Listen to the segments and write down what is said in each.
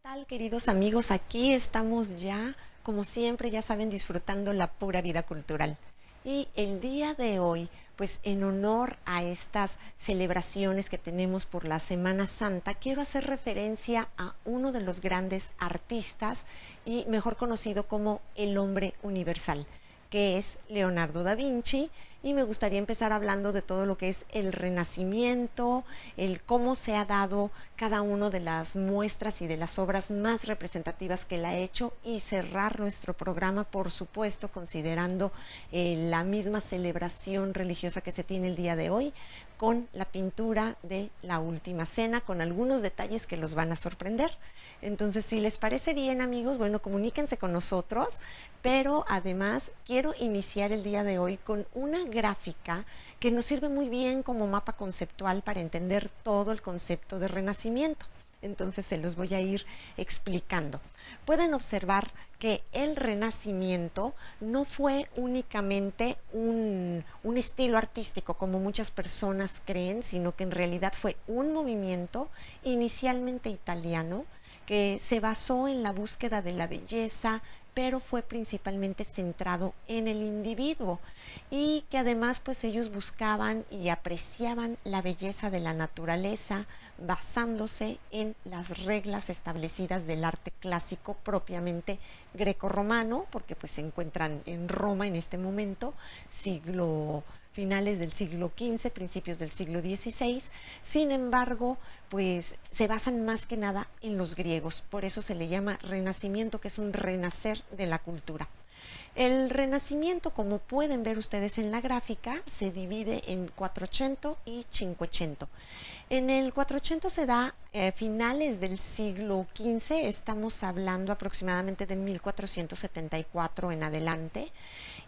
tal, queridos amigos? Aquí estamos ya, como siempre, ya saben, disfrutando la pura vida cultural. Y el día de hoy, pues en honor a estas celebraciones que tenemos por la Semana Santa, quiero hacer referencia a uno de los grandes artistas y mejor conocido como el hombre universal, que es Leonardo da Vinci. Y me gustaría empezar hablando de todo lo que es el Renacimiento, el cómo se ha dado cada una de las muestras y de las obras más representativas que él ha hecho, y cerrar nuestro programa, por supuesto, considerando la misma celebración religiosa que se tiene el día de hoy, con la pintura de la Última Cena, con algunos detalles que los van a sorprender. Entonces, si les parece bien, amigos, bueno, comuníquense con nosotros, pero además quiero iniciar el día de hoy con una gráfica que nos sirve muy bien como mapa conceptual para entender todo el concepto de Renacimiento. Entonces se los voy a ir explicando. Pueden observar que el Renacimiento no fue únicamente un estilo artístico como muchas personas creen, sino que en realidad fue un movimiento inicialmente italiano que se basó en la búsqueda de la belleza, pero fue principalmente centrado en el individuo, y que además pues ellos buscaban y apreciaban la belleza de la naturaleza basándose en las reglas establecidas del arte clásico propiamente grecorromano, porque pues se encuentran en Roma en este momento, finales del siglo XV, principios del siglo XVI. Sin embargo, pues se basan más que nada en los griegos, por eso se le llama Renacimiento, que es un renacer de la cultura. El Renacimiento, como pueden ver ustedes en la gráfica, se divide en 400 y 500. En el 400 se da finales del siglo XV, estamos hablando aproximadamente de 1474 en adelante,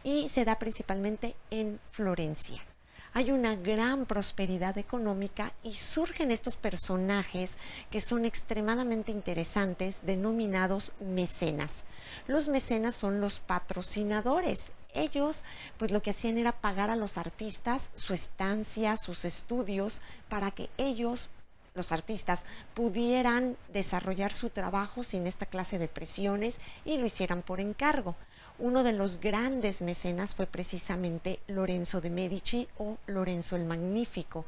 y se da principalmente en Florencia. Hay una gran prosperidad económica y surgen estos personajes que son extremadamente interesantes, denominados mecenas. Los mecenas son los patrocinadores. Ellos, pues lo que hacían era pagar a los artistas su estancia, sus estudios, para que ellos, los artistas, pudieran desarrollar su trabajo sin esta clase de presiones y lo hicieran por encargo. Uno de los grandes mecenas fue precisamente Lorenzo de Medici, o Lorenzo el Magnífico,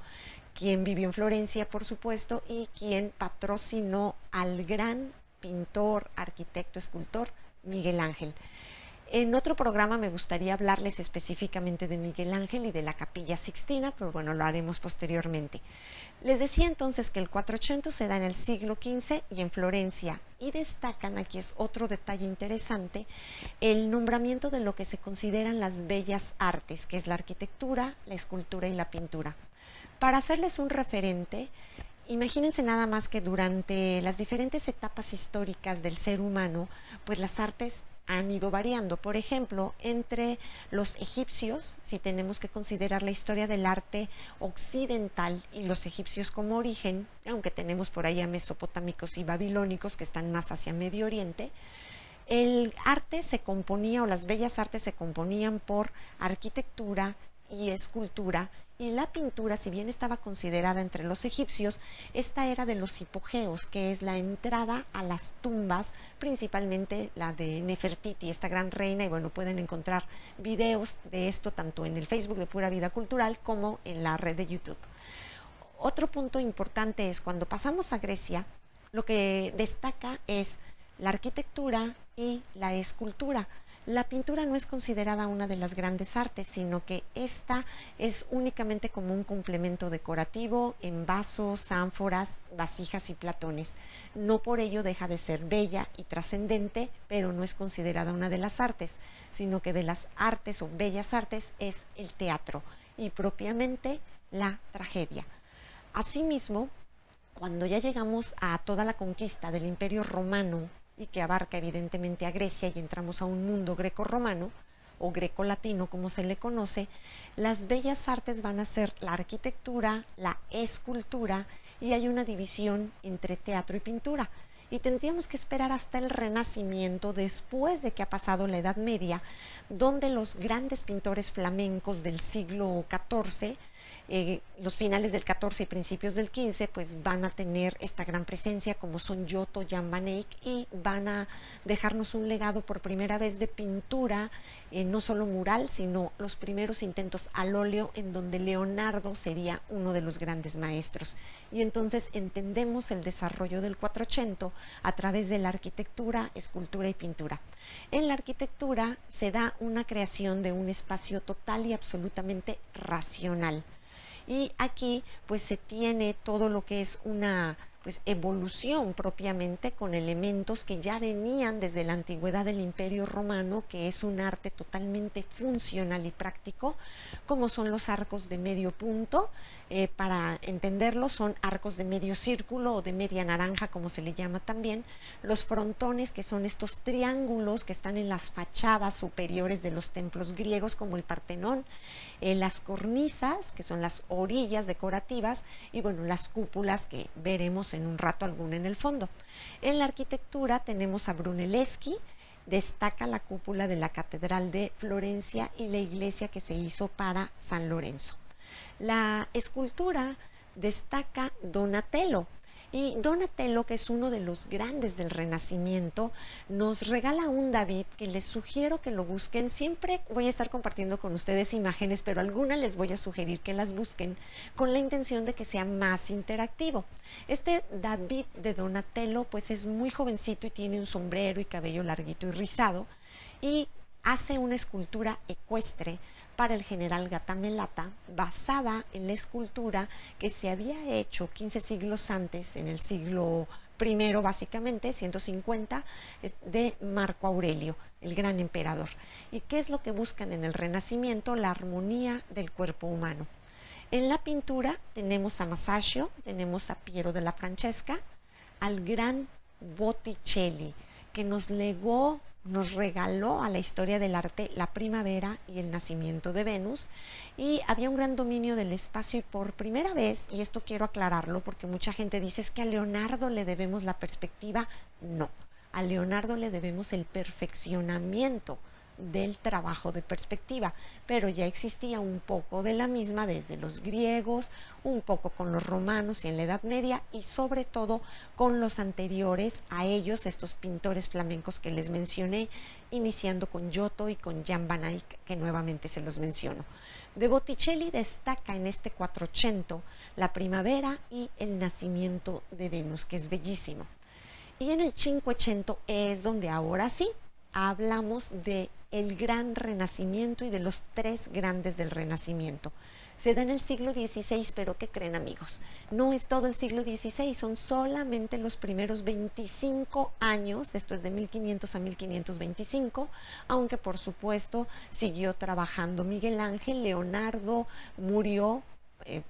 quien vivió en Florencia, por supuesto, y quien patrocinó al gran pintor, arquitecto, escultor Miguel Ángel. En otro programa me gustaría hablarles específicamente de Miguel Ángel y de la Capilla Sixtina, pero bueno, lo haremos posteriormente. Les decía entonces que el 400 se da en el siglo XV y en Florencia, y destacan, aquí es otro detalle interesante, el nombramiento de lo que se consideran las bellas artes, que es la arquitectura, la escultura y la pintura. Para hacerles un referente, imagínense nada más que durante las diferentes etapas históricas del ser humano, pues las artes han ido variando. Por ejemplo, entre los egipcios, si tenemos que considerar la historia del arte occidental y los egipcios como origen, aunque tenemos por ahí a mesopotámicos y babilónicos que están más hacia Medio Oriente, el arte se componía, o las bellas artes se componían por arquitectura y escultura, y la pintura, si bien estaba considerada entre los egipcios, esta era de los hipogeos, que es la entrada a las tumbas, principalmente la de Nefertiti, esta gran reina, y bueno, pueden encontrar videos de esto tanto en el Facebook de Pura Vida Cultural como en la red de YouTube. Otro punto importante es cuando pasamos a Grecia, lo que destaca es la arquitectura y la escultura. La pintura no es considerada una de las grandes artes, sino que esta es únicamente como un complemento decorativo en vasos, ánforas, vasijas y platones. No por ello deja de ser bella y trascendente, pero no es considerada una de las artes, sino que de las artes o bellas artes es el teatro y propiamente la tragedia. Asimismo, cuando ya llegamos a toda la conquista del Imperio Romano, y que abarca evidentemente a Grecia, y entramos a un mundo greco-romano o greco-latino como se le conoce, las bellas artes van a ser la arquitectura, la escultura, y hay una división entre teatro y pintura. Y tendríamos que esperar hasta el Renacimiento, después de que ha pasado la Edad Media, donde los grandes pintores flamencos del siglo XIV Los finales del 14 y principios del 15 pues van a tener esta gran presencia, como son Giotto, Jan van Eyck, y van a dejarnos un legado por primera vez de pintura, no solo mural, sino los primeros intentos al óleo, en donde Leonardo sería uno de los grandes maestros. Y entonces entendemos el desarrollo del Quattrocento a través de la arquitectura, escultura y pintura. En la arquitectura se da una creación de un espacio total y absolutamente racional. Y aquí pues se tiene todo lo que es una evolución propiamente, con elementos que ya venían desde la antigüedad del Imperio Romano, que es un arte totalmente funcional y práctico, como son los arcos de medio punto. Para entenderlo, son arcos de medio círculo o de media naranja, como se le llama también. Los frontones, que son estos triángulos que están en las fachadas superiores de los templos griegos, como el Partenón. Las cornisas, que son las orillas decorativas, y bueno, las cúpulas, que veremos en un rato alguna en el fondo. En la arquitectura tenemos a Brunelleschi. Destaca la cúpula de la Catedral de Florencia y la iglesia que se hizo para San Lorenzo. La escultura destaca Donatello, y Donatello, que es uno de los grandes del Renacimiento, nos regala un David que les sugiero que lo busquen. Siempre voy a estar compartiendo con ustedes imágenes, pero algunas les voy a sugerir que las busquen con la intención de que sea más interactivo. Este David de Donatello pues es muy jovencito y tiene un sombrero y cabello larguito y rizado, y hace una escultura ecuestre para el general Gattamelata, basada en la escultura que se había hecho 15 siglos antes, en el siglo I básicamente, 150, de Marco Aurelio, el gran emperador. ¿Y qué es lo que buscan en el Renacimiento? La armonía del cuerpo humano. En la pintura tenemos a Masaccio, tenemos a Piero della Francesca, al gran Botticelli, que nos legó, nos regaló a la historia del arte la primavera y el nacimiento de Venus. Y había un gran dominio del espacio, y por primera vez, y esto quiero aclararlo porque mucha gente dice es que a Leonardo le debemos la perspectiva. No, a Leonardo le debemos el perfeccionamiento del trabajo de perspectiva, pero ya existía un poco de la misma desde los griegos, un poco con los romanos y en la Edad Media, y sobre todo con los anteriores a ellos, estos pintores flamencos que les mencioné, iniciando con Giotto y con Jan van Eyck, que nuevamente se los menciono. De Botticelli destaca en este Quattrocento la primavera y el nacimiento de Venus, que es bellísimo. Y en el Cinquecento es donde ahora sí hablamos de el gran Renacimiento y de los tres grandes del Renacimiento. Se da en el siglo XVI, pero ¿qué creen, amigos? No es todo el siglo XVI, son solamente los primeros 25 años, esto es de 1500 a 1525, aunque por supuesto siguió trabajando Miguel Ángel. Leonardo murió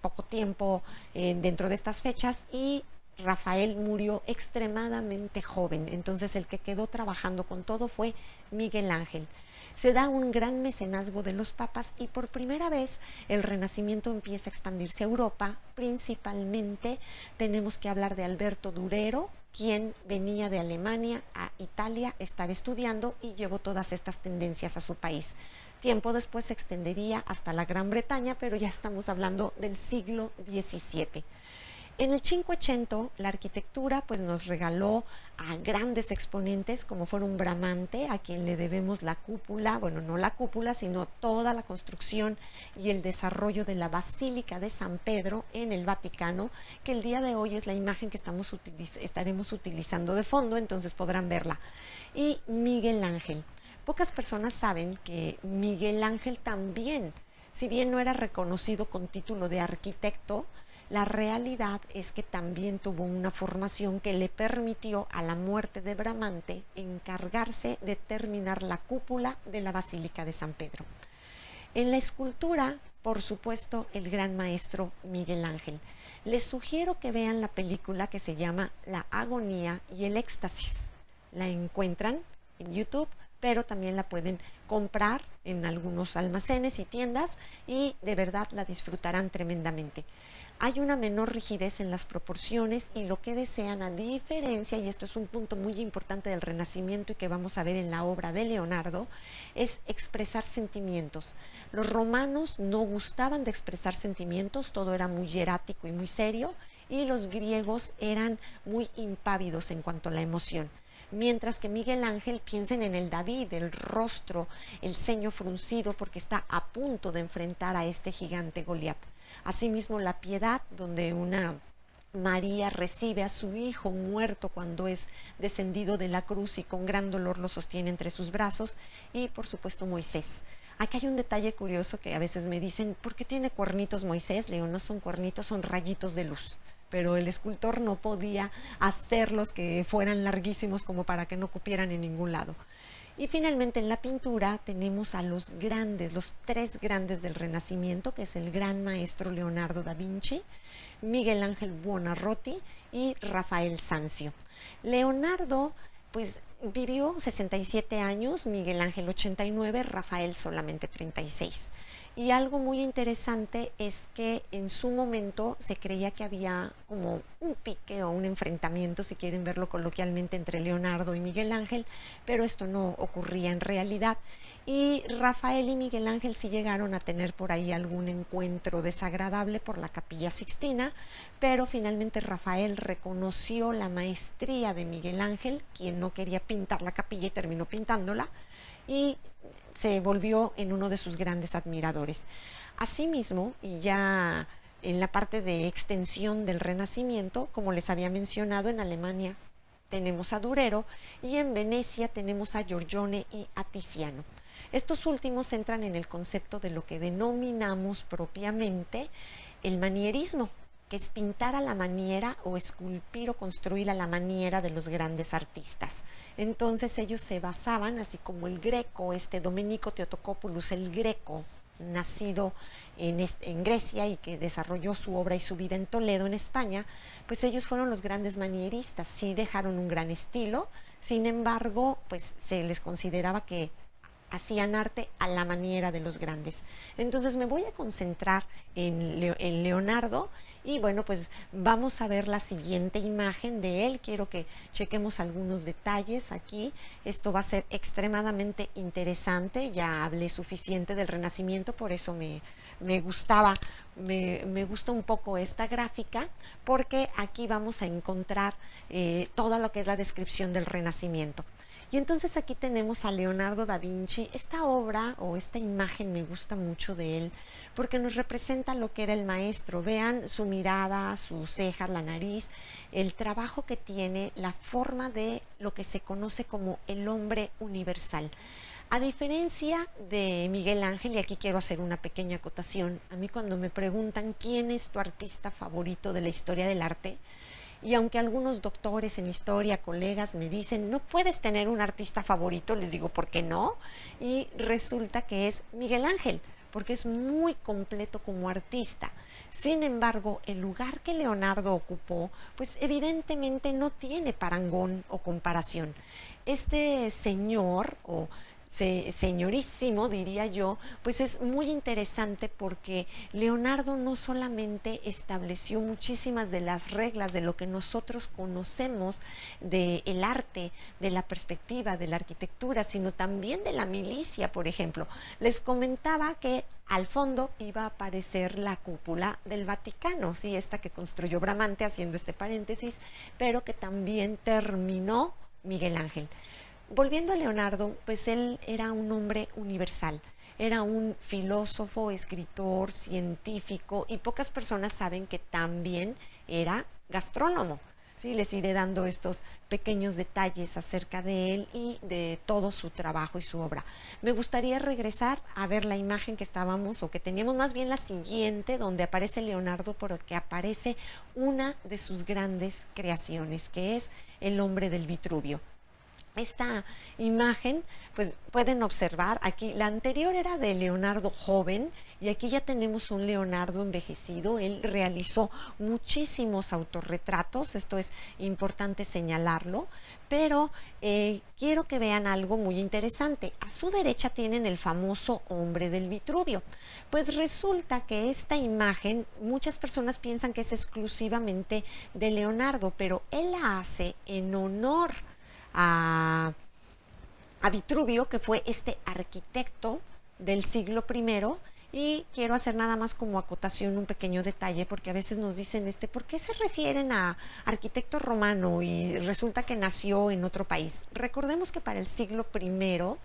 poco tiempo dentro de estas fechas, y Rafael murió extremadamente joven. Entonces el que quedó trabajando con todo fue Miguel Ángel. Se da un gran mecenazgo de los papas, y por primera vez el Renacimiento empieza a expandirse a Europa. Principalmente tenemos que hablar de Alberto Durero, quien venía de Alemania a Italia a estar estudiando y llevó todas estas tendencias a su país. Tiempo después se extendería hasta la Gran Bretaña, pero ya estamos hablando del siglo XVII. En el Cinquecento, la arquitectura pues nos regaló a grandes exponentes como fueron Bramante, a quien le debemos la cúpula, bueno, no la cúpula, sino toda la construcción y el desarrollo de la Basílica de San Pedro en el Vaticano, que el día de hoy es la imagen que estaremos utilizando de fondo, entonces podrán verla. Y Miguel Ángel. Pocas personas saben que Miguel Ángel también, si bien no era reconocido con título de arquitecto, la realidad es que también tuvo una formación que le permitió, a la muerte de Bramante, encargarse de terminar la cúpula de la Basílica de San Pedro. En la escultura, por supuesto, el gran maestro Miguel Ángel. Les sugiero que vean la película que se llama La Agonía y el Éxtasis. La encuentran en YouTube pero también la pueden comprar en algunos almacenes y tiendas y de verdad la disfrutarán tremendamente. Hay una menor rigidez en las proporciones y lo que desean, a diferencia, y esto es un punto muy importante del Renacimiento y que vamos a ver en la obra de Leonardo, es expresar sentimientos. Los romanos no gustaban de expresar sentimientos, todo era muy hierático y muy serio, y los griegos eran muy impávidos en cuanto a la emoción. Mientras que Miguel Ángel, piensen en el David, el rostro, el ceño fruncido, porque está a punto de enfrentar a este gigante Goliat. Asimismo, la piedad, donde una María recibe a su hijo muerto cuando es descendido de la cruz y con gran dolor lo sostiene entre sus brazos. Y por supuesto Moisés. Aquí hay un detalle curioso que a veces me dicen, ¿por qué tiene cuernitos Moisés? Le digo, no son cuernitos, son rayitos de luz. Pero el escultor no podía hacerlos que fueran larguísimos como para que no cupieran en ningún lado. Y finalmente en la pintura tenemos a los grandes, los tres grandes del Renacimiento, que es el gran maestro Leonardo da Vinci, Miguel Ángel Buonarroti y Rafael Sanzio. Leonardo, pues vivió 67 años, Miguel Ángel 89, Rafael solamente 36. Y algo muy interesante es que en su momento se creía que había como un pique o un enfrentamiento, si quieren verlo coloquialmente, entre Leonardo y Miguel Ángel, pero esto no ocurría en realidad. Y Rafael y Miguel Ángel sí llegaron a tener por ahí algún encuentro desagradable por la Capilla Sixtina, pero finalmente Rafael reconoció la maestría de Miguel Ángel, quien no quería pintar la capilla y terminó pintándola, y se volvió en uno de sus grandes admiradores. Asimismo, y ya en la parte de extensión del Renacimiento, como les había mencionado, en Alemania tenemos a Durero y en Venecia tenemos a Giorgione y a Tiziano. Estos últimos entran en el concepto de lo que denominamos propiamente el manierismo, que es pintar a la maniera o esculpir o construir a la maniera de los grandes artistas. Entonces ellos se basaban, así como el Greco, Domenico Theotokopoulos, el Greco, nacido en Grecia y que desarrolló su obra y su vida en Toledo, en España, pues ellos fueron los grandes manieristas, sí dejaron un gran estilo, sin embargo, pues se les consideraba que hacían arte a la manera de los grandes. Entonces me voy a concentrar en Leonardo y bueno, pues vamos a ver la siguiente imagen de él. Quiero que chequemos algunos detalles aquí. Esto va a ser extremadamente interesante. Ya hablé suficiente del Renacimiento, por eso me gusta un poco esta gráfica, porque aquí vamos a encontrar todo lo que es la descripción del Renacimiento. Y entonces aquí tenemos a Leonardo da Vinci. Esta obra o esta imagen me gusta mucho de él porque nos representa lo que era el maestro. Vean su mirada, sus cejas, la nariz, el trabajo que tiene, la forma de lo que se conoce como el hombre universal. A diferencia de Miguel Ángel, y aquí quiero hacer una pequeña acotación, a mí cuando me preguntan quién es tu artista favorito de la historia del arte, y aunque algunos doctores en historia, colegas, me dicen, no puedes tener un artista favorito, les digo, ¿por qué no? Y resulta que es Miguel Ángel, porque es muy completo como artista. Sin embargo, el lugar que Leonardo ocupó, pues evidentemente no tiene parangón o comparación. Este señor, o señorísimo diría yo, pues es muy interesante porque Leonardo no solamente estableció muchísimas de las reglas de lo que nosotros conocemos del arte, de la perspectiva, de la arquitectura, sino también de la milicia, por ejemplo. Les comentaba que al fondo iba a aparecer la cúpula del Vaticano, sí, esta que construyó Bramante, haciendo este paréntesis, pero que también terminó Miguel Ángel. Volviendo a Leonardo, pues él era un hombre universal, era un filósofo, escritor, científico, y pocas personas saben que también era gastrónomo. Sí, les iré dando estos pequeños detalles acerca de él y de todo su trabajo y su obra. Me gustaría regresar a ver la imagen que estábamos, o que teníamos, más bien la siguiente, donde aparece Leonardo, porque aparece una de sus grandes creaciones, que es el hombre del Vitruvio. Esta imagen, pues pueden observar aquí, la anterior era de Leonardo joven y aquí ya tenemos un Leonardo envejecido. Él realizó muchísimos autorretratos, esto es importante señalarlo, pero quiero que vean algo muy interesante. A su derecha tienen el famoso hombre del Vitruvio. Pues resulta que esta imagen, muchas personas piensan que es exclusivamente de Leonardo, pero él la hace en honor a, a Vitruvio, que fue este arquitecto del siglo I. Y quiero hacer nada más como acotación un pequeño detalle, porque a veces nos dicen, ¿por qué se refieren a arquitecto romano y resulta que nació en otro país? Recordemos que para el siglo I,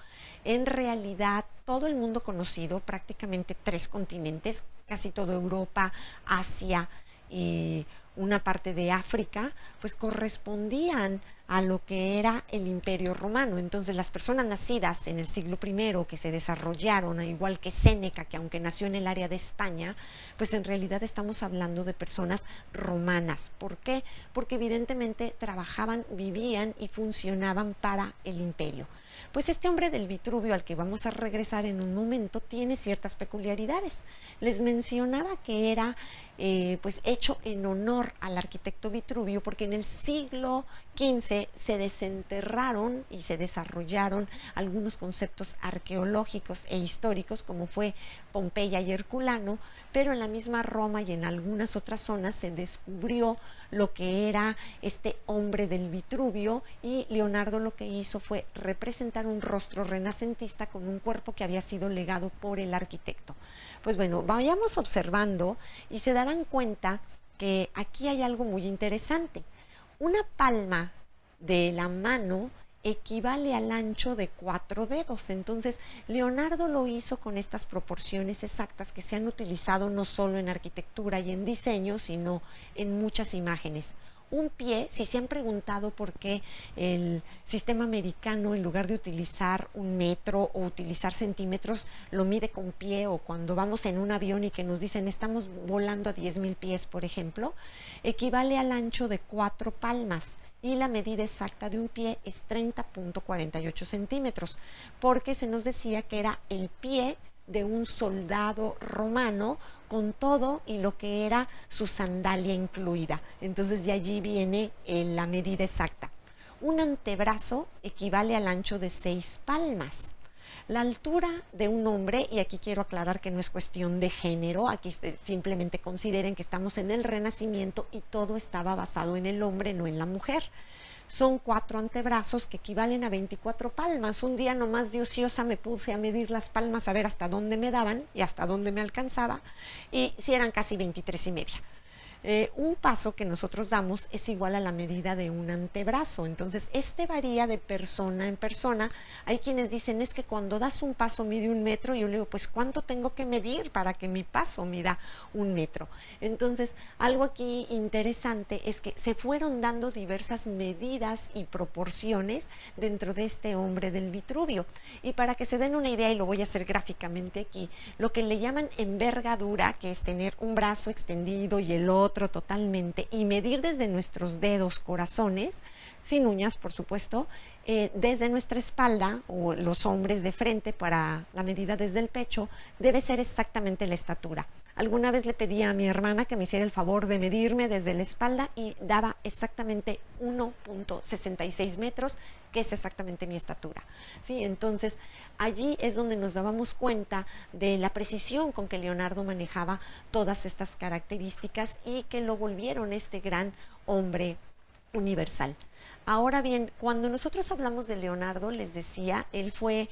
en realidad todo el mundo conocido, prácticamente 3 continentes, casi toda Europa, Asia y una parte de África, pues correspondían a lo que era el Imperio Romano. Entonces las personas nacidas en el siglo I, que se desarrollaron, igual que Séneca, que aunque nació en el área de España, pues en realidad estamos hablando de personas romanas. ¿Por qué? Porque evidentemente trabajaban, vivían y funcionaban para el imperio. Pues este hombre del Vitruvio, al que vamos a regresar en un momento, tiene ciertas peculiaridades. Les mencionaba que era pues hecho en honor al arquitecto Vitruvio, porque en el siglo XV se desenterraron y se desarrollaron algunos conceptos arqueológicos e históricos, como fue Pompeya y Herculano, pero en la misma Roma y en algunas otras zonas se descubrió lo que era este hombre del Vitruvio, y Leonardo lo que hizo fue representar un rostro renacentista con un cuerpo que había sido legado por el arquitecto. Pues bueno, vayamos observando y se darán cuenta que aquí hay algo muy interesante. Una palma de la mano equivale al ancho de 4 dedos. Entonces, Leonardo lo hizo con estas proporciones exactas que se han utilizado no solo en arquitectura y en diseño, sino en muchas imágenes. Un pie, si se han preguntado por qué el sistema americano, en lugar de utilizar un metro o utilizar centímetros, lo mide con pie, o cuando vamos en un avión y que nos dicen estamos volando a 10,000 pies, por ejemplo, equivale al ancho de 4 palmas. Y la medida exacta de un pie es 30.48 centímetros, porque se nos decía que era el pie de un soldado romano con todo y lo que era su sandalia incluida. Entonces de allí viene la medida exacta. Un antebrazo equivale al ancho de 6 palmas. La altura de un hombre, y aquí quiero aclarar que no es cuestión de género, aquí simplemente consideren que estamos en el Renacimiento y todo estaba basado en el hombre, no en la mujer. Son 4 antebrazos que equivalen a 24 palmas. Un día nomás de ociosa me puse a medir las palmas a ver hasta dónde me daban y hasta dónde me alcanzaba, y si eran casi 23,5. Un paso que nosotros damos es igual a la medida de un antebrazo. Entonces, este varía de persona en persona. Hay quienes dicen, es que cuando das un paso mide 1 metro. Y yo le digo, pues, ¿cuánto tengo que medir para que mi paso mida 1 metro? Entonces, algo aquí interesante es que se fueron dando diversas medidas y proporciones dentro de este hombre del Vitruvio. Y para que se den una idea, y lo voy a hacer gráficamente aquí, lo que le llaman envergadura, que es tener un brazo extendido y el otro totalmente, y medir desde nuestros dedos corazones, sin uñas por supuesto, desde nuestra espalda, o los hombres de frente para la medida desde el pecho, debe ser exactamente la estatura. Alguna vez le pedí a mi hermana que me hiciera el favor de medirme desde la espalda y daba exactamente 1.66 metros, que es exactamente mi estatura. ¿Sí? Entonces, allí es donde nos dábamos cuenta de la precisión con que Leonardo manejaba todas estas características y que lo volvieron este gran hombre universal. Ahora bien, cuando nosotros hablamos de Leonardo, les decía, él fue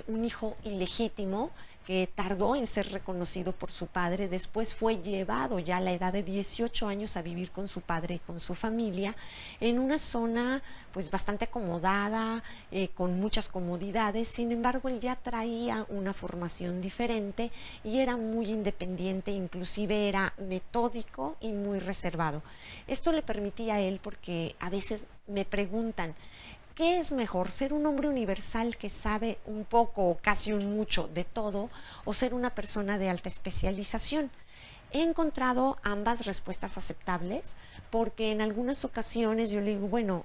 un hijo ilegítimo que tardó en ser reconocido por su padre. Después fue llevado ya a la edad de 18 años a vivir con su padre y con su familia en una zona pues bastante acomodada, con muchas comodidades. Sin embargo, él ya traía una formación diferente y era muy independiente, inclusive era metódico y muy reservado. Esto le permitía a él, porque a veces me preguntan, ¿qué es mejor, ser un hombre universal que sabe un poco o casi un mucho de todo, o ser una persona de alta especialización? He encontrado ambas respuestas aceptables, porque en algunas ocasiones yo le digo, bueno,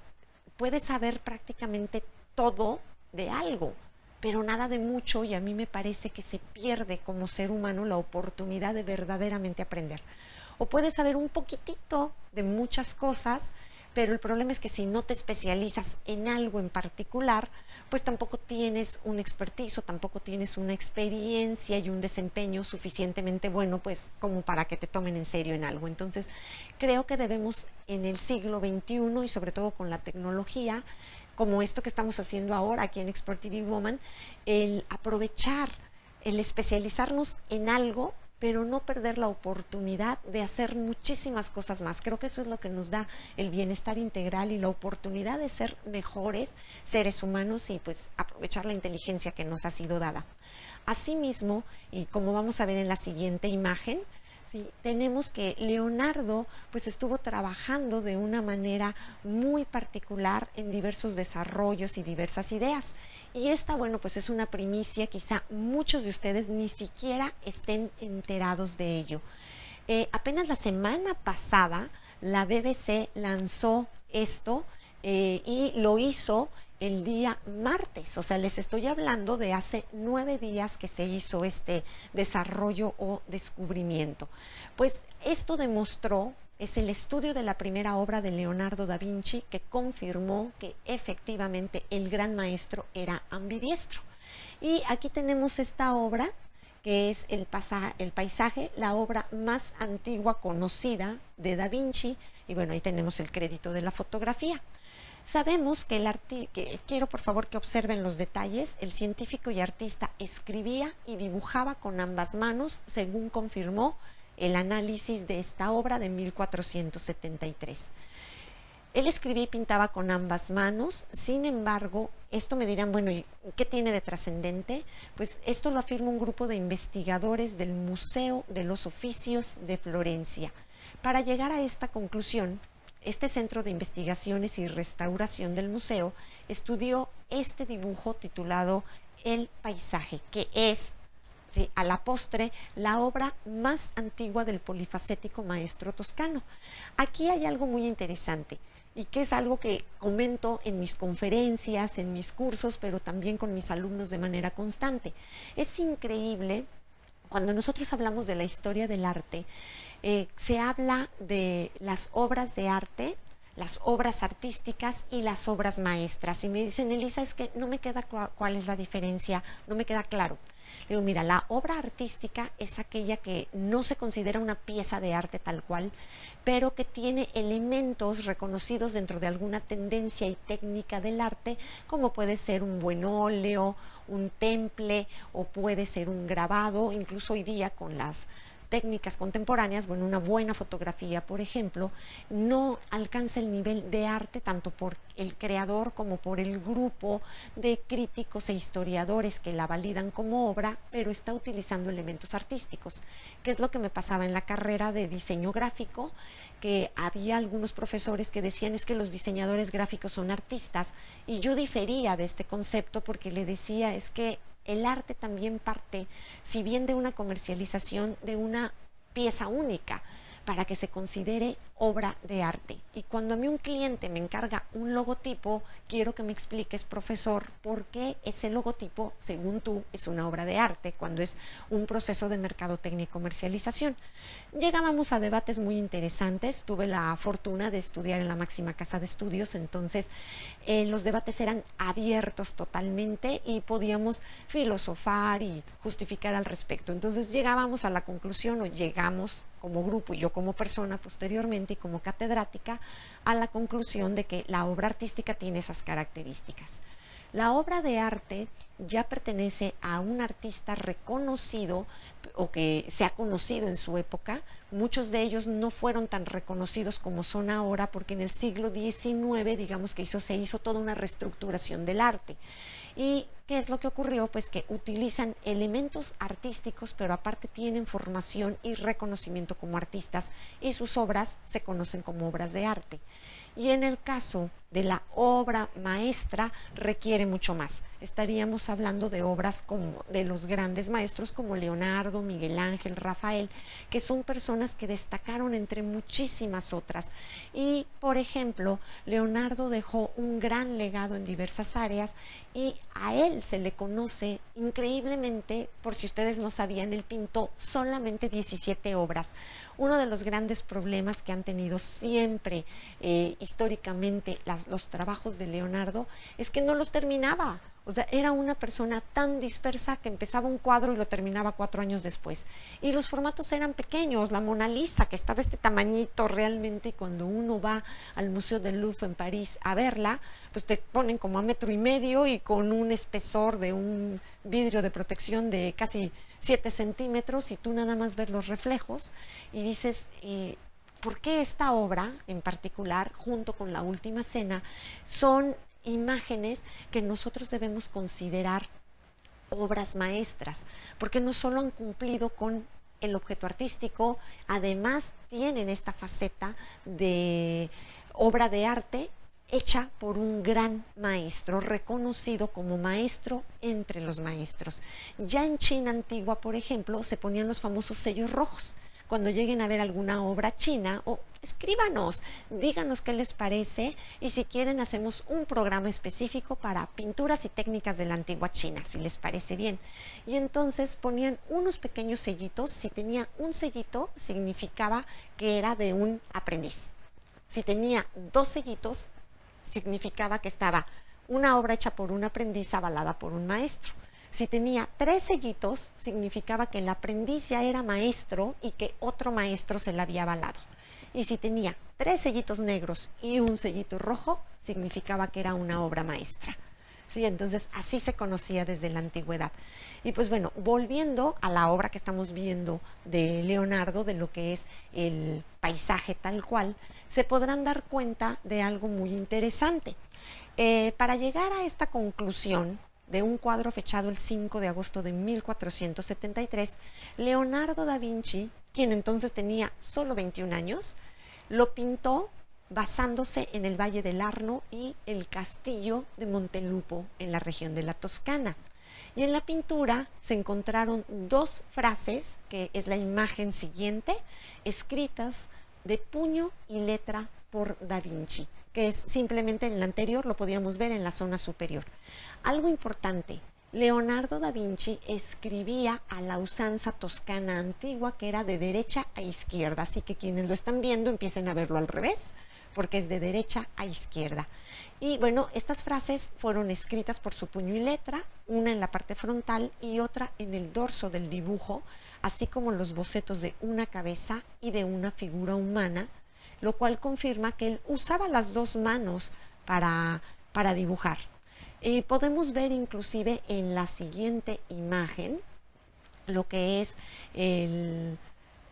puedes saber prácticamente todo de algo, pero nada de mucho, y a mí me parece que se pierde como ser humano la oportunidad de verdaderamente aprender. O puedes saber un poquitito de muchas cosas, pero el problema es que si no te especializas en algo en particular, pues tampoco tienes un expertise o tampoco tienes una experiencia y un desempeño suficientemente bueno, pues como para que te tomen en serio en algo. Entonces, creo que debemos en el siglo XXI y sobre todo con la tecnología, como esto que estamos haciendo ahora aquí en Expert TV Woman, el aprovechar, el especializarnos en algo, pero no perder la oportunidad de hacer muchísimas cosas más. Creo que eso es lo que nos da el bienestar integral y la oportunidad de ser mejores seres humanos y pues aprovechar la inteligencia que nos ha sido dada. Asimismo, y como vamos a ver en la siguiente imagen, sí, tenemos que Leonardo pues estuvo trabajando de una manera muy particular en diversos desarrollos y diversas ideas. Y esta, bueno, pues es una primicia, quizá muchos de ustedes ni siquiera estén enterados de ello. Apenas la semana pasada la BBC lanzó esto y lo hizo el día martes, o sea, les estoy hablando de hace 9 días que se hizo este desarrollo o descubrimiento. Pues esto demostró, es el estudio de la primera obra de Leonardo da Vinci que confirmó que efectivamente el gran maestro era ambidiestro. Y aquí tenemos esta obra que es el paisaje, la obra más antigua conocida de da Vinci, y bueno, ahí tenemos el crédito de la fotografía. Sabemos que quiero por favor que observen los detalles, el científico y artista escribía y dibujaba con ambas manos, según confirmó el análisis de esta obra de 1473. Él escribía y pintaba con ambas manos, sin embargo, esto me dirán, bueno, ¿y qué tiene de trascendente? Pues esto lo afirma un grupo de investigadores del Museo de los Oficios de Florencia. Para llegar a esta conclusión, este Centro de Investigaciones y Restauración del museo estudió este dibujo titulado El Paisaje, que es, sí, a la postre, la obra más antigua del polifacético maestro toscano. Aquí hay algo muy interesante y que es algo que comento en mis conferencias, en mis cursos, pero también con mis alumnos de manera constante. Es increíble, cuando nosotros hablamos de la historia del arte, se habla de las obras de arte, las obras artísticas y las obras maestras. Y me dicen, Elisa, es que no me queda cuál es la diferencia, no me queda claro. Le digo, mira, la obra artística es aquella que no se considera una pieza de arte tal cual, pero que tiene elementos reconocidos dentro de alguna tendencia y técnica del arte, como puede ser un buen óleo, un temple o puede ser un grabado, incluso hoy día con las técnicas contemporáneas, bueno, una buena fotografía, por ejemplo, no alcanza el nivel de arte tanto por el creador como por el grupo de críticos e historiadores que la validan como obra, pero está utilizando elementos artísticos, que es lo que me pasaba en la carrera de diseño gráfico, que había algunos profesores que decían es que los diseñadores gráficos son artistas, y yo difería de este concepto porque le decía es que el arte también parte, si bien de una comercialización, de una pieza única para que se considere obra de arte. Y cuando a mí un cliente me encarga un logotipo, quiero que me expliques, profesor, por qué ese logotipo, según tú, es una obra de arte, cuando es un proceso de mercadotecnia y comercialización. Llegábamos a debates muy interesantes, tuve la fortuna de estudiar en la máxima casa de estudios, entonces los debates eran abiertos totalmente y podíamos filosofar y justificar al respecto. Entonces llegábamos a la conclusión, o llegamos como grupo y yo como persona posteriormente y como catedrática, a la conclusión de que la obra artística tiene esas características. La obra de arte ya pertenece a un artista reconocido o que se ha conocido en su época. Muchos de ellos no fueron tan reconocidos como son ahora porque en el siglo XIX, digamos que se hizo toda una reestructuración del arte. ¿Y qué es lo que ocurrió? Pues que utilizan elementos artísticos, pero aparte tienen formación y reconocimiento como artistas y sus obras se conocen como obras de arte. Y en el caso de la obra maestra requiere mucho más. Estaríamos hablando de obras como de los grandes maestros como Leonardo, Miguel Ángel, Rafael, que son personas que destacaron entre muchísimas otras. Y, por ejemplo, Leonardo dejó un gran legado en diversas áreas y a él se le conoce increíblemente, por si ustedes no sabían, él pintó solamente 17 obras. Uno de los grandes problemas que han tenido siempre históricamente los trabajos de Leonardo es que no los terminaba. O sea, era una persona tan dispersa que empezaba un cuadro y lo terminaba 4 años después. Y los formatos eran pequeños. La Mona Lisa, que está de este tamañito realmente, y cuando uno va al Museo del Louvre en París a verla, pues te ponen como a 1,5 metros y con un espesor de un vidrio de protección de casi 7 centímetros y tú nada más ves los reflejos y dices, ¿por qué esta obra en particular, junto con La Última Cena, son imágenes que nosotros debemos considerar obras maestras? Porque no solo han cumplido con el objeto artístico, además tienen esta faceta de obra de arte hecha por un gran maestro, reconocido como maestro entre los maestros. Ya en China antigua, por ejemplo, se ponían los famosos sellos rojos. Cuando lleguen a ver alguna obra china, o escríbanos, díganos qué les parece y si quieren hacemos un programa específico para pinturas y técnicas de la antigua China, si les parece bien. Y entonces ponían unos pequeños sellitos. Si tenía un sellito, significaba que era de un aprendiz. Si tenía 2 sellitos, significaba que estaba una obra hecha por un aprendiz avalada por un maestro. Si tenía 3 sellitos, significaba que el aprendiz ya era maestro y que otro maestro se la había avalado. Y si tenía 3 sellitos negros y un sellito rojo, significaba que era una obra maestra. Sí, entonces así se conocía desde la antigüedad. Y pues bueno, volviendo a la obra que estamos viendo de Leonardo, de lo que es el paisaje tal cual, se podrán dar cuenta de algo muy interesante. Para llegar a esta conclusión de un cuadro fechado el 5 de agosto de 1473, Leonardo da Vinci, quien entonces tenía solo 21 años, lo pintó basándose en el Valle del Arno y el castillo de Montelupo en la región de la Toscana. Y en la pintura se encontraron 2 frases, que es la imagen siguiente, escritas de puño y letra por Da Vinci, que es simplemente en el anterior, lo podíamos ver en la zona superior. Algo importante, Leonardo da Vinci escribía a la usanza toscana antigua, que era de derecha a izquierda, así que quienes lo están viendo empiecen a verlo al revés, porque es de derecha a izquierda. Y bueno, estas frases fueron escritas por su puño y letra, una en la parte frontal y otra en el dorso del dibujo, así como los bocetos de una cabeza y de una figura humana, lo cual confirma que él usaba las 2 manos para dibujar. Podemos ver inclusive en la siguiente imagen lo que es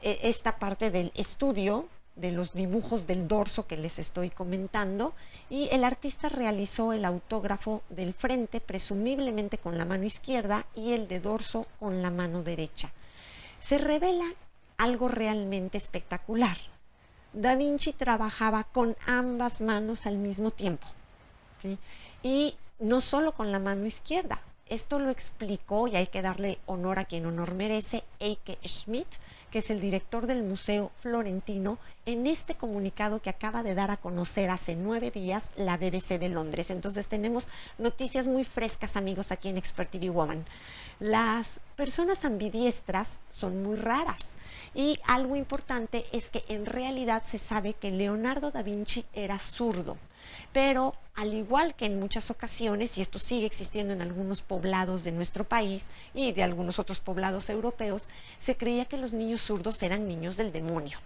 esta parte del estudio de los dibujos del dorso que les estoy comentando, y el artista realizó el autógrafo del frente presumiblemente con la mano izquierda y el de dorso con la mano derecha. Se revela algo realmente espectacular. Da Vinci trabajaba con ambas manos al mismo tiempo, ¿sí? Y no solo con la mano izquierda. Esto lo explicó, y hay que darle honor a quien honor merece, Eike Schmidt, que es el director del Museo Florentino, en este comunicado que acaba de dar a conocer hace 9 días la BBC de Londres. Entonces tenemos noticias muy frescas, amigos, aquí en Expert TV Woman. Las personas ambidiestras son muy raras. Y algo importante es que en realidad se sabe que Leonardo da Vinci era zurdo, pero al igual que en muchas ocasiones, y esto sigue existiendo en algunos poblados de nuestro país y de algunos otros poblados europeos, se creía que los niños zurdos eran niños del demonio,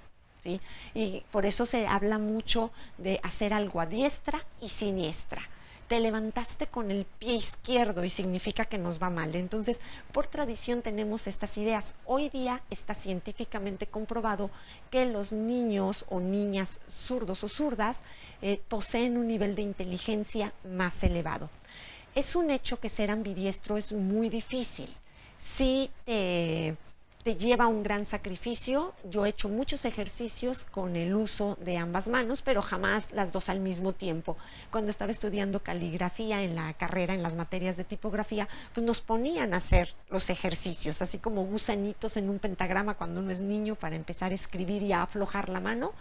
¿sí? Y por eso se habla mucho de hacer algo a diestra y siniestra. Te levantaste con el pie izquierdo y significa que nos va mal. Entonces, por tradición tenemos estas ideas. Hoy día está científicamente comprobado que los niños o niñas zurdos o zurdas poseen un nivel de inteligencia más elevado. Es un hecho que ser ambidiestro es muy difícil. Si te te lleva un gran sacrificio. Yo he hecho muchos ejercicios con el uso de ambas manos, pero jamás las dos al mismo tiempo. Cuando estaba estudiando caligrafía en la carrera, en las materias de tipografía, pues nos ponían a hacer los ejercicios, así como gusanitos en un pentagrama cuando uno es niño para empezar a escribir y a aflojar la mano.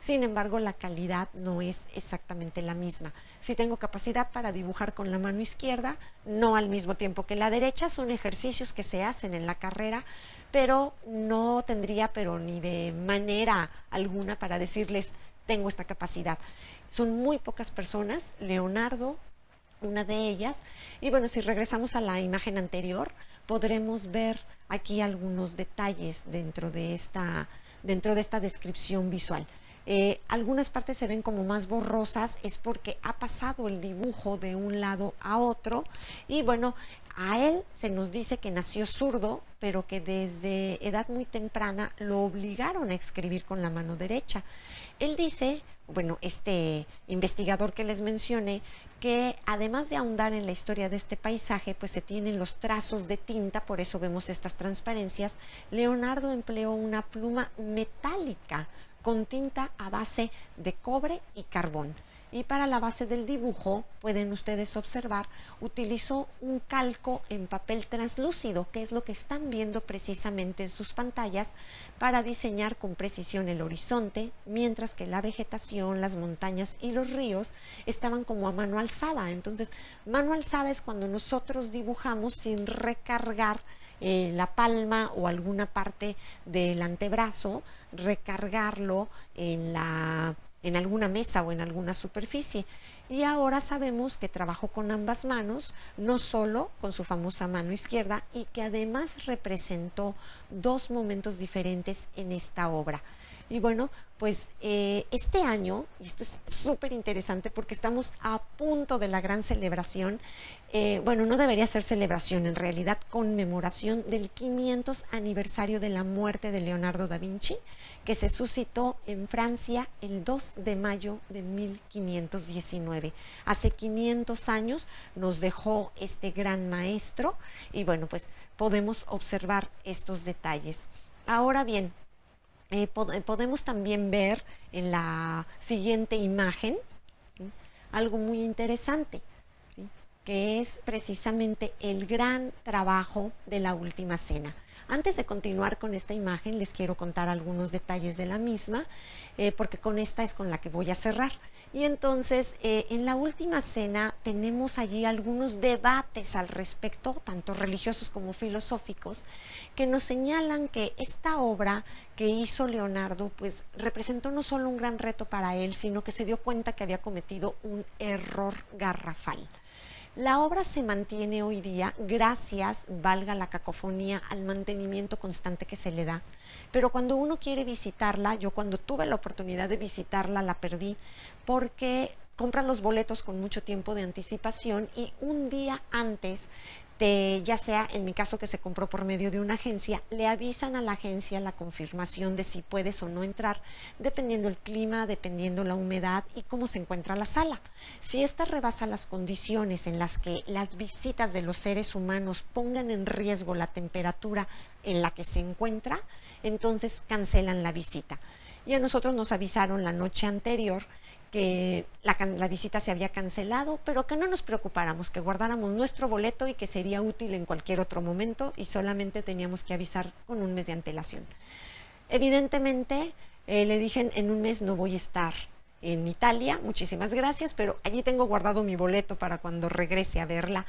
Sin embargo, la calidad no es exactamente la misma. Si tengo capacidad para dibujar con la mano izquierda, no al mismo tiempo que la derecha, son ejercicios que se hacen en la carrera, pero no tendría ni de manera alguna para decirles tengo esta capacidad. Son muy pocas personas, Leonardo, una de ellas. Y bueno, si regresamos a la imagen anterior, podremos ver aquí algunos detalles dentro de esta descripción visual. Algunas partes se ven como más borrosas, es porque ha pasado el dibujo de un lado a otro. Y bueno, a él se nos dice que nació zurdo, pero que desde edad muy temprana lo obligaron a escribir con la mano derecha. Él dice, bueno, este investigador que les mencioné, que además de ahondar en la historia de este paisaje, pues se tienen los trazos de tinta, por eso vemos estas transparencias. Leonardo empleó una pluma metálica con tinta a base de cobre y carbón. Y para la base del dibujo, pueden ustedes observar, utilizó un calco en papel translúcido, que es lo que están viendo precisamente en sus pantallas, para diseñar con precisión el horizonte, mientras que la vegetación, las montañas y los ríos estaban como a mano alzada. Entonces, mano alzada es cuando nosotros dibujamos sin recargar la palma o alguna parte del antebrazo, recargarlo en alguna mesa o en alguna superficie. Y ahora sabemos que trabajó con ambas manos, no solo con su famosa mano izquierda, y que además representó dos momentos diferentes en esta obra. Y bueno, pues este año, y esto es súper interesante porque estamos a punto de la gran celebración, bueno, no debería ser celebración, en realidad conmemoración del 500 aniversario de la muerte de Leonardo da Vinci, que se suscitó en Francia el 2 de mayo de 1519. Hace 500 años nos dejó este gran maestro y bueno, pues podemos observar estos detalles. Ahora bien, podemos también ver en la siguiente imagen, ¿sí?, algo muy interesante, ¿sí?, que es precisamente el gran trabajo de la Última Cena. Antes de continuar con esta imagen, les quiero contar algunos detalles de la misma, porque con esta es con la que voy a cerrar. Y entonces, en la Última Cena tenemos allí algunos debates al respecto, tanto religiosos como filosóficos, que nos señalan que esta obra que hizo Leonardo, pues representó no solo un gran reto para él, sino que se dio cuenta que había cometido un error garrafal. La obra se mantiene hoy día gracias, valga la cacofonía, al mantenimiento constante que se le da. Pero cuando uno quiere visitarla, yo cuando tuve la oportunidad de visitarla la perdí porque compras los boletos con mucho tiempo de anticipación y un día antes, ya sea en mi caso que se compró por medio de una agencia, le avisan a la agencia la confirmación de si puedes o no entrar, dependiendo el clima, dependiendo la humedad y cómo se encuentra la sala. Si esta rebasa las condiciones en las que las visitas de los seres humanos pongan en riesgo la temperatura en la que se encuentra, entonces cancelan la visita. Y a nosotros nos avisaron la noche anterior que la visita se había cancelado, pero que no nos preocupáramos, que guardáramos nuestro boleto y que sería útil en cualquier otro momento y solamente teníamos que avisar con un mes de antelación. Evidentemente, le dije en un mes no voy a estar en Italia, muchísimas gracias, pero allí tengo guardado mi boleto para cuando regrese a verla.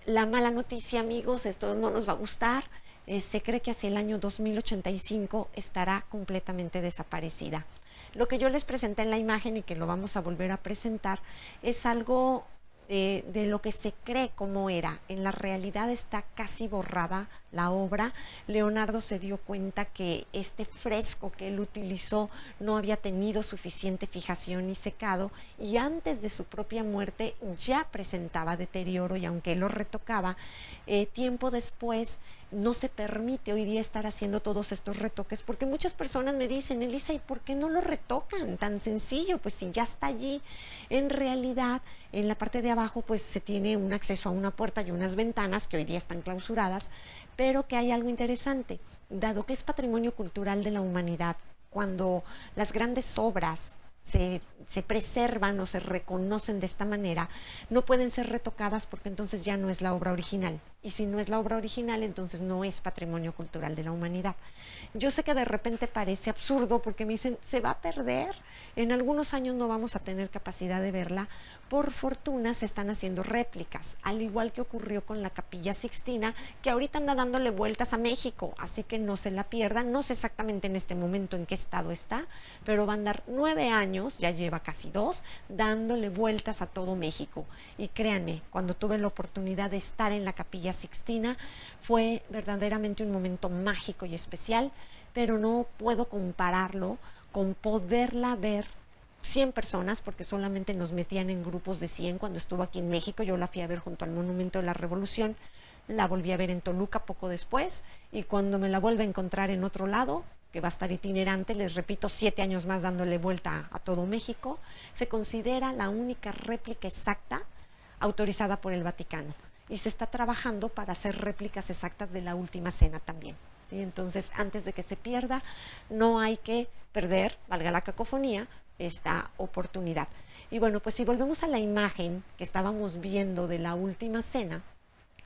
La mala noticia, amigos, esto no nos va a gustar, se cree que hacia el año 2085 estará completamente desaparecida. Lo que yo les presenté en la imagen y que lo vamos a volver a presentar es algo de lo que se cree como era. En la realidad está casi borrada la obra. Leonardo se dio cuenta que este fresco que él utilizó no había tenido suficiente fijación y secado, y antes de su propia muerte ya presentaba deterioro, y aunque él lo retocaba, tiempo después no se permite hoy día estar haciendo todos estos retoques, porque muchas personas me dicen, Elisa, ¿y por qué no lo retocan? Tan sencillo, pues si ya está allí. En realidad, en la parte de abajo, pues se tiene un acceso a una puerta y unas ventanas que hoy día están clausuradas, pero que hay algo interesante, dado que es patrimonio cultural de la humanidad, cuando las grandes obras se preservan o se reconocen de esta manera, no pueden ser retocadas porque entonces ya no es la obra original. Y si no es la obra original, entonces no es patrimonio cultural de la humanidad. Yo sé que de repente parece absurdo porque me dicen, se va a perder, en algunos años no vamos a tener capacidad de verla. Por fortuna se están haciendo réplicas, al igual que ocurrió con la Capilla Sixtina, que ahorita anda dándole vueltas a México, así que no se la pierdan. No sé exactamente en este momento en qué estado está, pero va a andar 9 años, ya lleva casi 2, dándole vueltas a todo México. Y créanme, cuando tuve la oportunidad de estar en la Capilla Sixtina, fue verdaderamente un momento mágico y especial, pero no puedo compararlo con poderla ver 100 personas, porque solamente nos metían en grupos de 100 cuando estuvo aquí en México. Yo la fui a ver junto al Monumento de la Revolución, la volví a ver en Toluca poco después, y cuando me la vuelva a encontrar en otro lado, que va a estar itinerante, les repito, 7 años más dándole vuelta a todo México, se considera la única réplica exacta autorizada por el Vaticano. Y se está trabajando para hacer réplicas exactas de la Última Cena también. ¿Sí? Entonces, antes de que se pierda, no hay que perder, valga la cacofonía, esta oportunidad. Y bueno, pues si volvemos a la imagen que estábamos viendo de la Última Cena,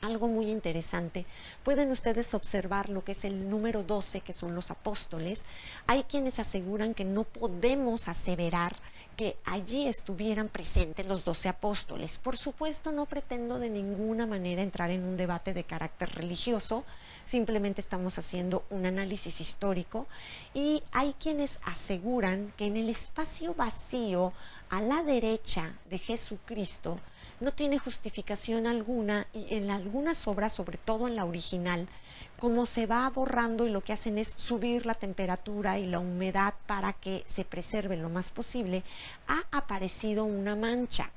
algo muy interesante, pueden ustedes observar lo que es el número 12, que son los apóstoles. Hay quienes aseguran que no podemos aseverar que allí estuvieran presentes los 12 apóstoles. Por supuesto, no pretendo de ninguna manera entrar en un debate de carácter religioso, simplemente estamos haciendo un análisis histórico, y hay quienes aseguran que en el espacio vacío a la derecha de Jesucristo no tiene justificación alguna, y en algunas obras, sobre todo en la original, como se va borrando y lo que hacen es subir la temperatura y la humedad para que se preserve lo más posible, ha aparecido una mancha.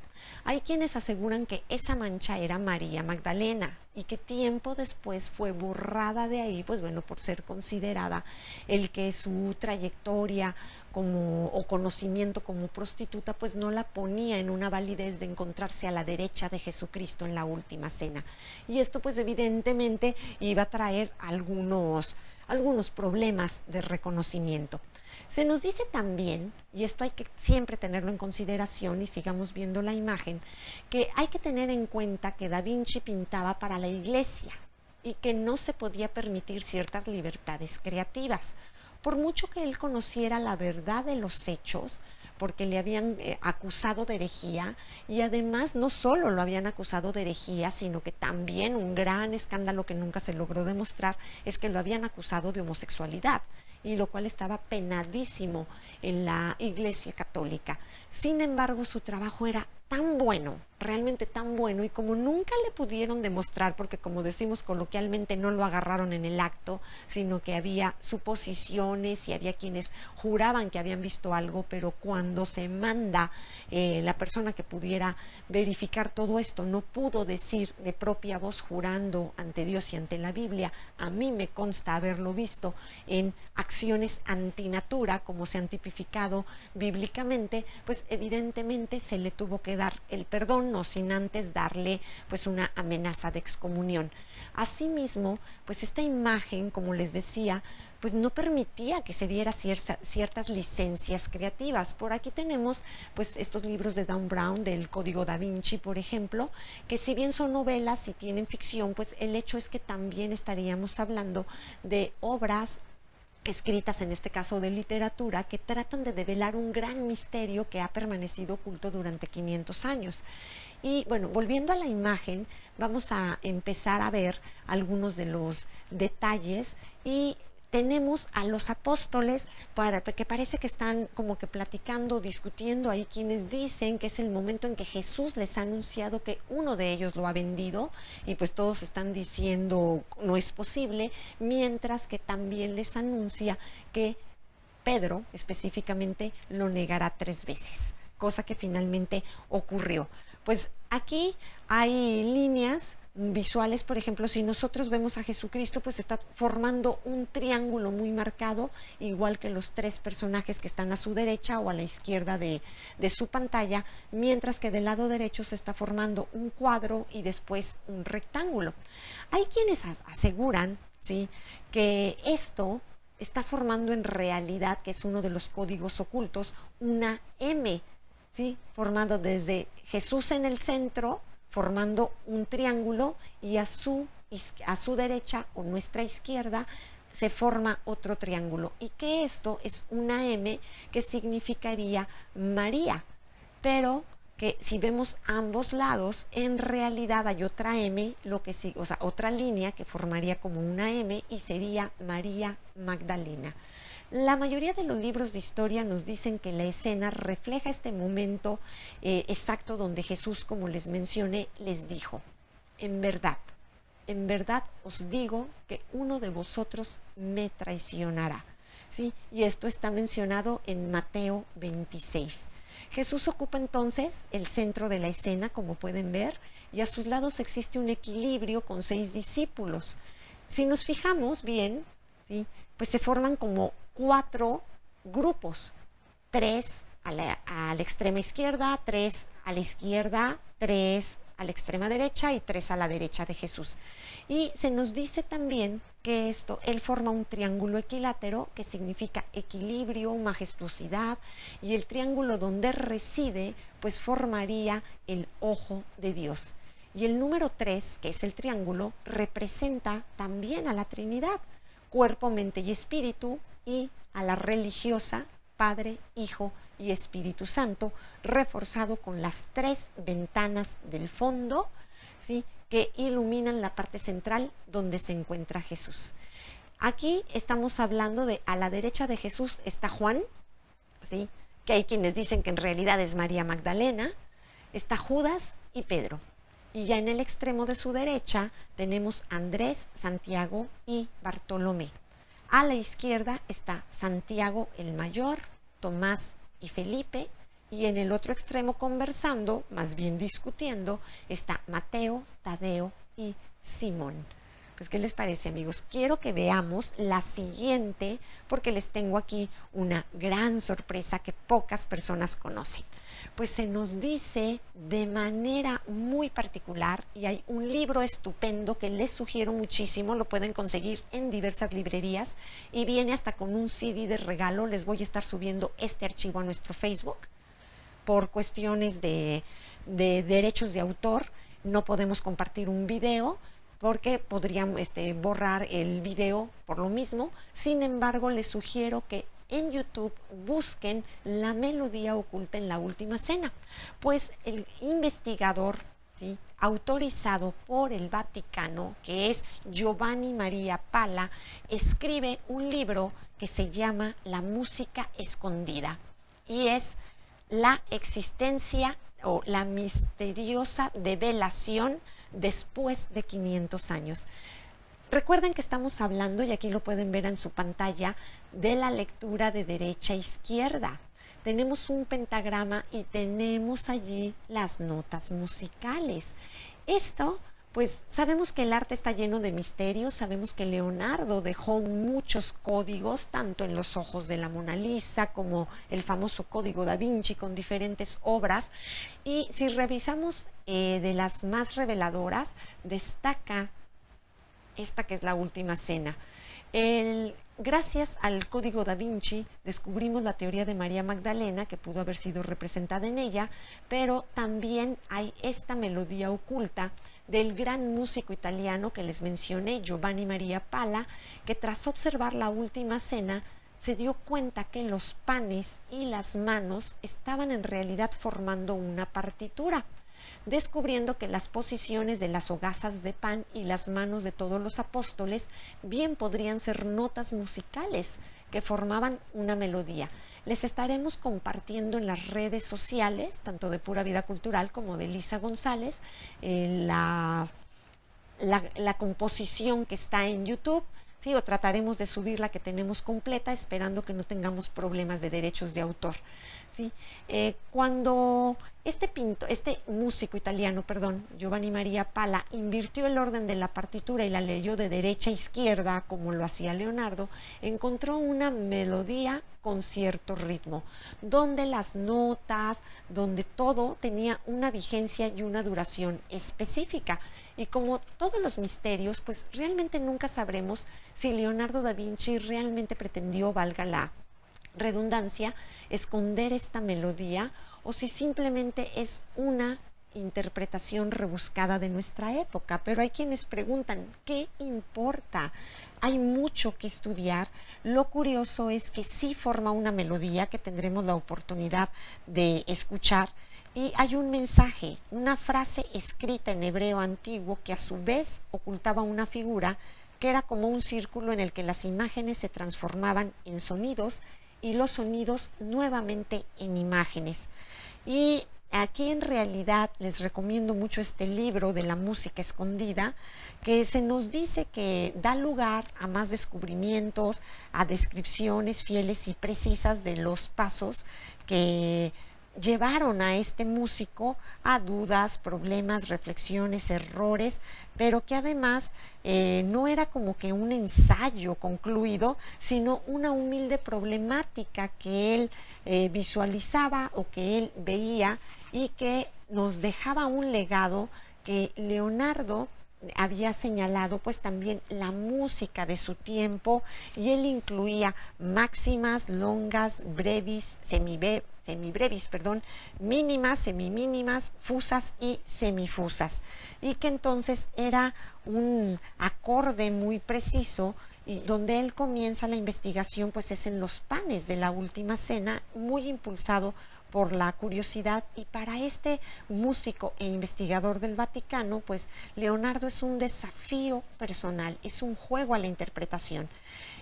Hay quienes aseguran que esa mancha era María Magdalena y que tiempo después fue borrada de ahí, pues bueno, por ser considerada el que su trayectoria o conocimiento como prostituta pues no la ponía en una validez de encontrarse a la derecha de Jesucristo en la Última Cena. Y esto pues evidentemente iba a traer algunos problemas de reconocimiento. Se nos dice también, y esto hay que siempre tenerlo en consideración, y sigamos viendo la imagen, que hay que tener en cuenta que Da Vinci pintaba para la iglesia y que no se podía permitir ciertas libertades creativas. Por mucho que él conociera la verdad de los hechos, porque le habían acusado de herejía, y además no solo lo habían acusado de herejía, sino que también un gran escándalo que nunca se logró demostrar es que lo habían acusado de homosexualidad, y lo cual estaba penadísimo en la Iglesia Católica. Sin embargo, su trabajo era tan bueno, realmente tan bueno, y como nunca le pudieron demostrar, porque como decimos coloquialmente, no lo agarraron en el acto, sino que había suposiciones y había quienes juraban que habían visto algo, pero cuando se manda la persona que pudiera verificar todo esto, no pudo decir de propia voz, jurando ante Dios y ante la Biblia, a mí me consta haberlo visto en acciones antinatura, como se han tipificado bíblicamente, pues evidentemente se le tuvo que dar el perdón, no sin antes darle pues una amenaza de excomunión. Asimismo, pues esta imagen, como les decía, pues no permitía que se diera ciertas licencias creativas. Por aquí tenemos pues estos libros de Dan Brown, del Código Da Vinci, por ejemplo, que si bien son novelas y tienen ficción, pues el hecho es que también estaríamos hablando de obras escritas, en este caso de literatura, que tratan de develar un gran misterio que ha permanecido oculto durante 500 años. Y bueno, volviendo a la imagen, vamos a empezar a ver algunos de los detalles, y tenemos a los apóstoles, porque parece que están como que platicando, discutiendo. Hay quienes dicen que es el momento en que Jesús les ha anunciado que uno de ellos lo ha vendido, y pues todos están diciendo no es posible, mientras que también les anuncia que Pedro específicamente lo negará 3 veces, cosa que finalmente ocurrió. Pues aquí hay líneas visuales, por ejemplo, si nosotros vemos a Jesucristo, pues está formando un triángulo muy marcado, igual que los tres personajes que están a su derecha o a la izquierda de su pantalla, mientras que del lado derecho se está formando un cuadro y después un rectángulo. Hay quienes aseguran, ¿sí?, que esto está formando en realidad, que es uno de los códigos ocultos, una M, ¿sí?, formando desde Jesús en el centro, formando un triángulo, y a su derecha o nuestra izquierda se forma otro triángulo, y que esto es una M que significaría María, pero que si vemos ambos lados, en realidad hay otra M, o sea, otra línea que formaría como una M y sería María Magdalena. La mayoría de los libros de historia nos dicen que la escena refleja este momento exacto donde Jesús, como les mencioné, les dijo: en verdad os digo que uno de vosotros me traicionará, ¿sí? Y esto está mencionado en Mateo 26. Jesús ocupa entonces el centro de la escena, como pueden ver, y a sus lados existe un equilibrio con 6 discípulos. Si nos fijamos bien, ¿sí?, pues se forman como 4 grupos, 3 a la extrema izquierda, 3 a la izquierda, 3 a la extrema derecha y 3 a la derecha de Jesús. Y se nos dice también que él forma un triángulo equilátero, que significa equilibrio, majestuosidad, y el triángulo donde reside pues formaría el ojo de Dios. Y el número 3, que es el triángulo, representa también a la Trinidad, cuerpo, mente y espíritu, y a la religiosa, Padre, Hijo y Espíritu Santo, reforzado con las 3 ventanas del fondo, ¿sí?, que iluminan la parte central donde se encuentra Jesús. Aquí estamos hablando de, a la derecha de Jesús está Juan, ¿sí?, que hay quienes dicen que en realidad es María Magdalena, está Judas y Pedro. Y ya en el extremo de su derecha tenemos Andrés, Santiago y Bartolomé. A la izquierda está Santiago el Mayor, Tomás y Felipe, y en el otro extremo, conversando, más bien discutiendo, está Mateo, Tadeo y Simón. Pues, ¿qué les parece, amigos? Quiero que veamos la siguiente, porque les tengo aquí una gran sorpresa que pocas personas conocen. Pues se nos dice de manera muy particular, y hay un libro estupendo que les sugiero muchísimo, lo pueden conseguir en diversas librerías, y viene hasta con un CD de regalo. Les voy a estar subiendo este archivo a nuestro Facebook. Por cuestiones de derechos de autor, no podemos compartir un video, porque podríamos borrar el video por lo mismo. Sin embargo, les sugiero que en YouTube busquen La melodía oculta en la última cena, pues el investigador, ¿sí?, autorizado por el Vaticano, que es Giovanni Maria Pala, escribe un libro que se llama La música escondida, y es la existencia o la misteriosa develación después de 500 años. Recuerden que estamos hablando, y aquí lo pueden ver en su pantalla, de la lectura de derecha a izquierda. Tenemos un pentagrama y tenemos allí las notas musicales. Esto, pues sabemos que el arte está lleno de misterios, sabemos que Leonardo dejó muchos códigos, tanto en los ojos de la Mona Lisa como el famoso Código Da Vinci, con diferentes obras. Y si revisamos de las más reveladoras, destaca esta, que es La última cena. Gracias al Código Da Vinci descubrimos la teoría de María Magdalena, que pudo haber sido representada en ella, pero también hay esta melodía oculta del gran músico italiano que les mencioné, Giovanni Maria Pala, que tras observar La última cena se dio cuenta que los panes y las manos estaban en realidad formando una partitura, descubriendo que las posiciones de las hogazas de pan y las manos de todos los apóstoles bien podrían ser notas musicales que formaban una melodía. Les estaremos compartiendo en las redes sociales, tanto de Pura Vida Cultural como de Lisa González, la composición que está en YouTube. ¿sí? O trataremos de subir la que tenemos completa, esperando que no tengamos problemas de derechos de autor, ¿sí? Cuando este músico italiano, perdón, Giovanni Maria Pala, invirtió el orden de la partitura y la leyó de derecha a izquierda, como lo hacía Leonardo, encontró una melodía con cierto ritmo, donde las notas, donde todo tenía una vigencia y una duración específica. Y como todos los misterios, pues realmente nunca sabremos si Leonardo da Vinci realmente pretendió, valga la redundancia, esconder esta melodía o si simplemente es una interpretación rebuscada de nuestra época. Pero hay quienes preguntan, ¿qué importa? Hay mucho que estudiar. Lo curioso es que sí forma una melodía que tendremos la oportunidad de escuchar. Y hay un mensaje, una frase escrita en hebreo antiguo que a su vez ocultaba una figura que era como un círculo en el que las imágenes se transformaban en sonidos y los sonidos nuevamente en imágenes. Y aquí en realidad les recomiendo mucho este libro de la música escondida, que se nos dice que da lugar a más descubrimientos, a descripciones fieles y precisas de los pasos que llevaron a este músico a dudas, problemas, reflexiones, errores, pero que además no era como que un ensayo concluido, sino una humilde problemática que él visualizaba o que él veía y que nos dejaba un legado que Leonardo había señalado pues también la música de su tiempo, y él incluía máximas, longas, brevis, semibrevis, mínimas, semimínimas, fusas y semifusas, y que entonces era un acorde muy preciso. Y donde él comienza la investigación pues es en los panes de la Última Cena, muy impulsado por la curiosidad. Y para este músico e investigador del Vaticano, pues Leonardo es un desafío personal, es un juego a la interpretación.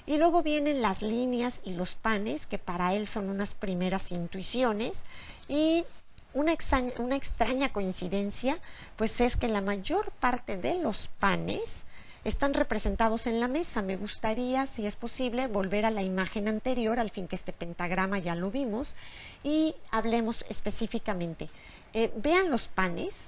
Y luego vienen las líneas y los panes, que para él son unas primeras intuiciones. Y una extraña coincidencia pues es que la mayor parte de los panes están representados en la mesa. Me gustaría, si es posible, volver a la imagen anterior, al fin que este pentagrama ya lo vimos, y hablemos específicamente. Vean los panes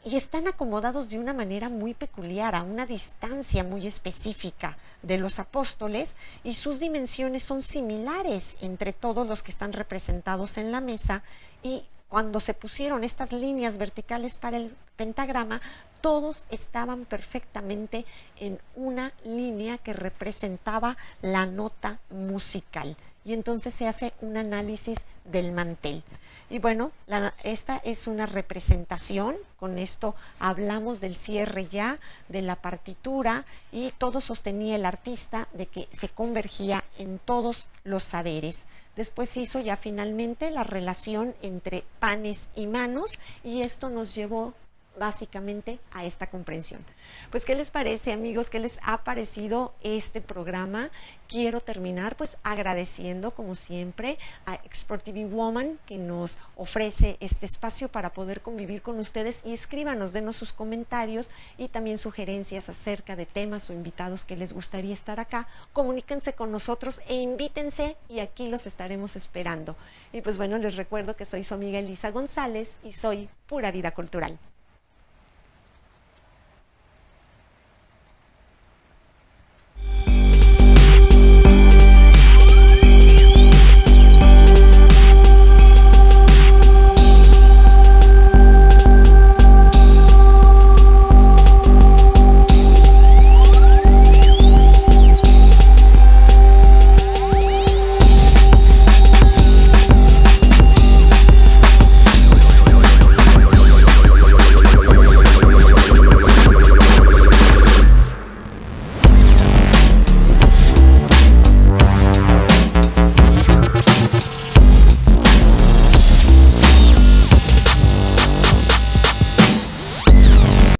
y están acomodados de una manera muy peculiar, a una distancia muy específica de los apóstoles, y sus dimensiones son similares entre todos los que están representados en la mesa. Y cuando se pusieron estas líneas verticales para el pentagrama, todos estaban perfectamente en una línea que representaba la nota musical. Y entonces se hace un análisis del mantel. Y bueno, esta es una representación. Con esto hablamos del cierre ya de la partitura, y todo sostenía el artista de que se convergía en todos los saberes. Después hizo ya finalmente la relación entre panes y manos, y esto nos llevó básicamente a esta comprensión. Pues, ¿qué les parece, amigos? ¿Qué les ha parecido este programa? Quiero terminar pues agradeciendo, como siempre, a Expert TV Woman, que nos ofrece este espacio para poder convivir con ustedes. Y escríbanos, denos sus comentarios y también sugerencias acerca de temas o invitados que les gustaría estar acá. Comuníquense con nosotros e invítense, y aquí los estaremos esperando. Y pues bueno, les recuerdo que soy su amiga Elisa González y soy Pura Vida Cultural.